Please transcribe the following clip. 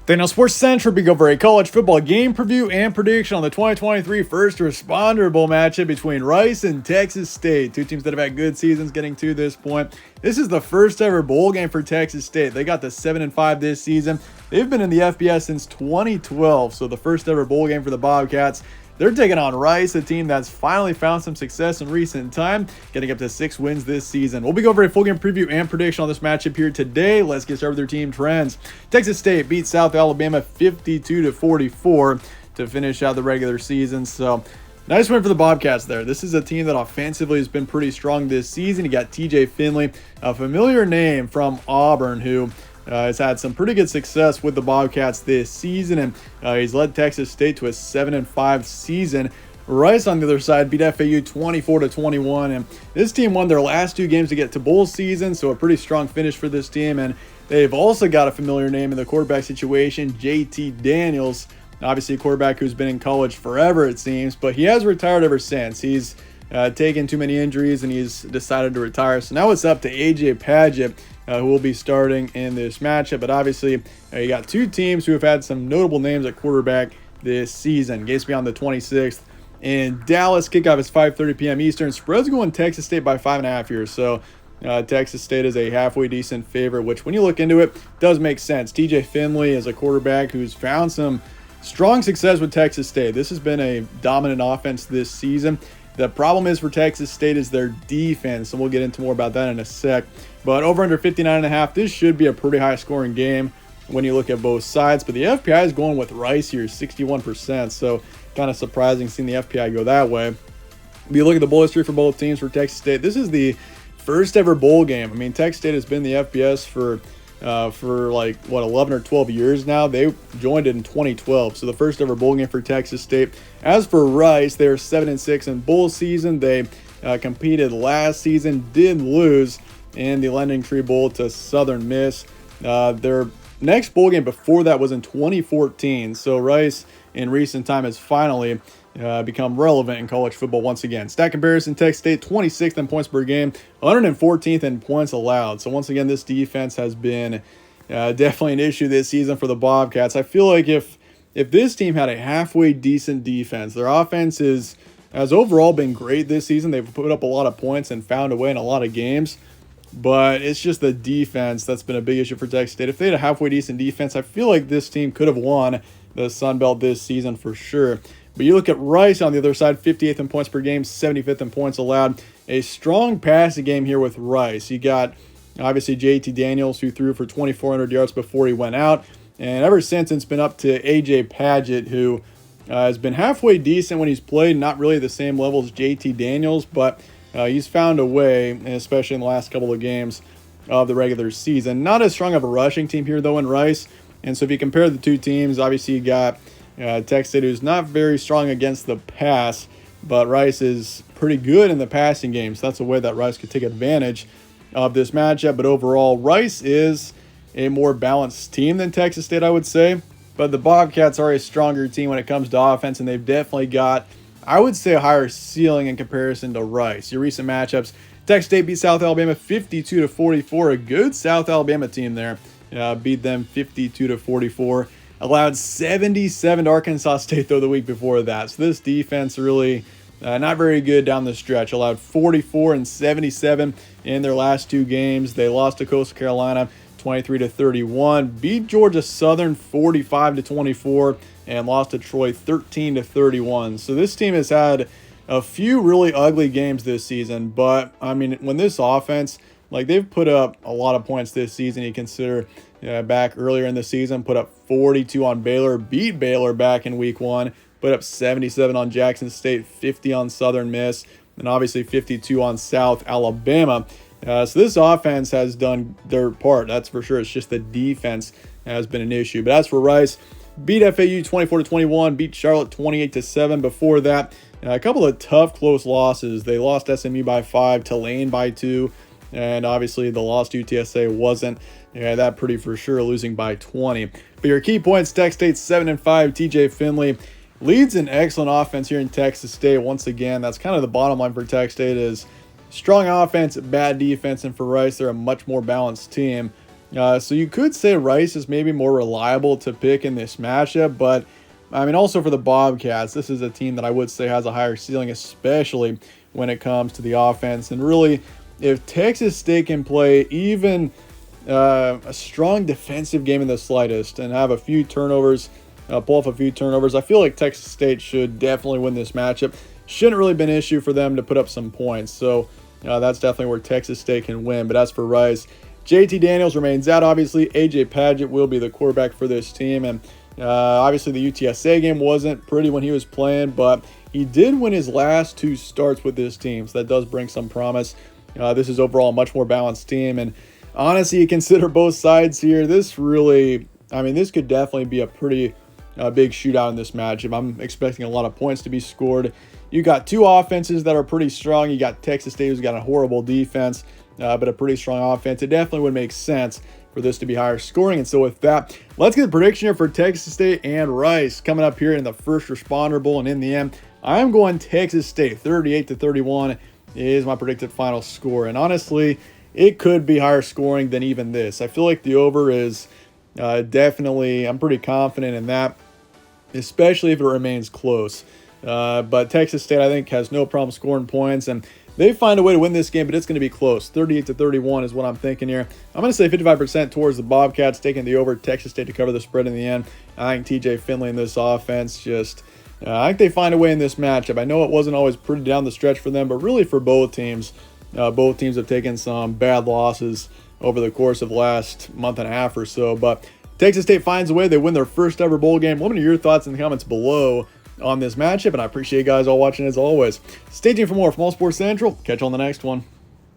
Daniel Sports Central, we go over a college football game preview and prediction on the 2023 First Responder Bowl matchup between Rice and Texas State. Two teams that have had good seasons getting to this point. This is the first ever bowl game for Texas State. They got to 7-5 this season. They've been in the FBS since 2012, so the first ever bowl game for the Bobcats. They're taking on Rice, a team that's finally found some success in recent time, getting up to 6 wins this season. We'll be going over a full game preview and prediction on this matchup here today. Let's get started with their team trends. Texas State beat South Alabama 52-44 to finish out the regular season. So nice win for the Bobcats there. This is a team that offensively has been pretty strong this season. You got TJ Finley, a familiar name from Auburn, who has had some pretty good success with the Bobcats this season, and he's led Texas State to a 7-5 season. Rice on the other side beat FAU 24-21, and this team won their last 2 games to get to bowl season, so a pretty strong finish for this team. And they've also got a familiar name in the quarterback situation, JT Daniels. Obviously a quarterback who's been in college forever, it seems, but he has retired ever since. He's taken too many injuries and he's decided to retire. So now it's up to AJ Padgett, who will be starting in this matchup. But obviously, you got 2 teams who have had some notable names at quarterback this season. Games be on the 26th in Dallas. Kickoff is 5:30 p.m. Eastern. Spread's going Texas State by 5.5 here. So Texas State is a halfway decent favorite, which when you look into it, does make sense. TJ Finley is a quarterback who's found some strong success with Texas State. This has been a dominant offense this season. The problem is for Texas State is their defense, and we'll get into more about that in a sec. But over under 59.5, this should be a pretty high scoring game when you look at both sides. But the FPI is going with Rice here, 61%, so kind of surprising seeing the FPI go that way. If you look at the bowl history for both teams for Texas State, this is the first ever bowl game. I mean, Texas State has been in the FBS for 11 or 12 years now. They joined it in 2012, so the first ever bowl game for Texas State. As for Rice, they're 7-6 in bowl season. They competed last season, did lose in the Lending Tree Bowl to Southern Miss. Their next bowl game before that was in 2014, so Rice in recent time has finally become relevant in college football once again. Stat comparison, Texas State 26th in points per game, 114th in points allowed. So once again, this defense has been definitely an issue this season for the Bobcats. I feel like if this team had a halfway decent defense, their offense has overall been great this season. They've put up a lot of points and found a way in a lot of games, but it's just the defense that's been a big issue for Texas State. If they had a halfway decent defense, I feel like this team could have won the Sun Belt this season for sure. But you look at Rice on the other side, 58th in points per game, 75th in points allowed. A strong passing game here with Rice. You got, obviously, JT Daniels, who threw for 2,400 yards before he went out. And ever since, it's been up to AJ Padgett, who has been halfway decent when he's played. Not really the same level as JT Daniels, but he's found a way, especially in the last couple of games of the regular season. Not as strong of a rushing team here, though, in Rice. And so if you compare the two teams, obviously you got Texas State, who's not very strong against the pass, but Rice is pretty good in the passing game. So that's a way that Rice could take advantage of this matchup. But overall, Rice is a more balanced team than Texas State, I would say. But the Bobcats are a stronger team when it comes to offense, and they've definitely got, I would say, a higher ceiling in comparison to Rice. Your recent matchups, Texas State beat South Alabama 52-44. A good South Alabama team there. Beat them 52-44. Allowed 77 to Arkansas State, though, the week before that. So this defense really not very good down the stretch. Allowed 44 and 77 in their last 2 games. They lost to Coastal Carolina 23-31. Beat Georgia Southern 45-24 and lost to Troy 13-31. So this team has had a few really ugly games this season. But, I mean, when this offense, they've put up a lot of points this season. You consider back earlier in the season, put up 42 on Baylor, beat Baylor back in week 1, put up 77 on Jackson State, 50 on Southern Miss, and obviously 52 on South Alabama. So this offense has done their part, that's for sure. It's just the defense has been an issue. But as for Rice, beat FAU 24-21, beat Charlotte 28-7 before that. A couple of tough, close losses. They lost SMU by 5, Tulane by 2, and obviously the loss to UTSA wasn't that pretty for sure, losing by 20. But your key points, Texas State 7-5, TJ Finley leads an excellent offense here in Texas State. Once again, that's kind of the bottom line for Texas State is strong offense, bad defense, and for Rice, they're a much more balanced team. So you could say Rice is maybe more reliable to pick in this matchup, but I mean, also for the Bobcats, this is a team that I would say has a higher ceiling, especially when it comes to the offense. And really, if Texas State can play even a strong defensive game in the slightest and have a few turnovers, pull off a few turnovers, I feel like Texas State should definitely win this matchup. Shouldn't really be an issue for them to put up some points. So that's definitely where Texas State can win. But as for Rice, JT Daniels remains out, obviously. AJ Padgett will be the quarterback for this team. And obviously the UTSA game wasn't pretty when he was playing, but he did win his last 2 starts with this team. So that does bring some promise. This is overall a much more balanced team. And honestly, you consider both sides here. This really, I mean, this could definitely be a pretty big shootout in this matchup. I'm expecting a lot of points to be scored. You got 2 offenses that are pretty strong. You got Texas State, who's got a horrible defense, but a pretty strong offense. It definitely would make sense for this to be higher scoring. And so with that, let's get the prediction here for Texas State and Rice coming up here in the First Responder Bowl. And in the end, I'm going Texas State. 38-31 is my predicted final score. And honestly, it could be higher scoring than even this. I feel like the over is definitely, I'm pretty confident in that, especially if it remains close. But Texas State, I think, has no problem scoring points, and they find a way to win this game, but it's going to be close. 38-31 is what I'm thinking here. I'm going to say 55% towards the Bobcats, taking the over. Texas State to cover the spread in the end. I think TJ Finley in this offense just, I think they find a way in this matchup. I know it wasn't always pretty down the stretch for them, but really for both teams have taken some bad losses over the course of the last month and a half or so. But Texas State finds a way. They win their first ever bowl game. Let me know your thoughts in the comments below on this matchup, and I appreciate you guys all watching as always. Stay tuned for more from All Sports Central. Catch you on the next one.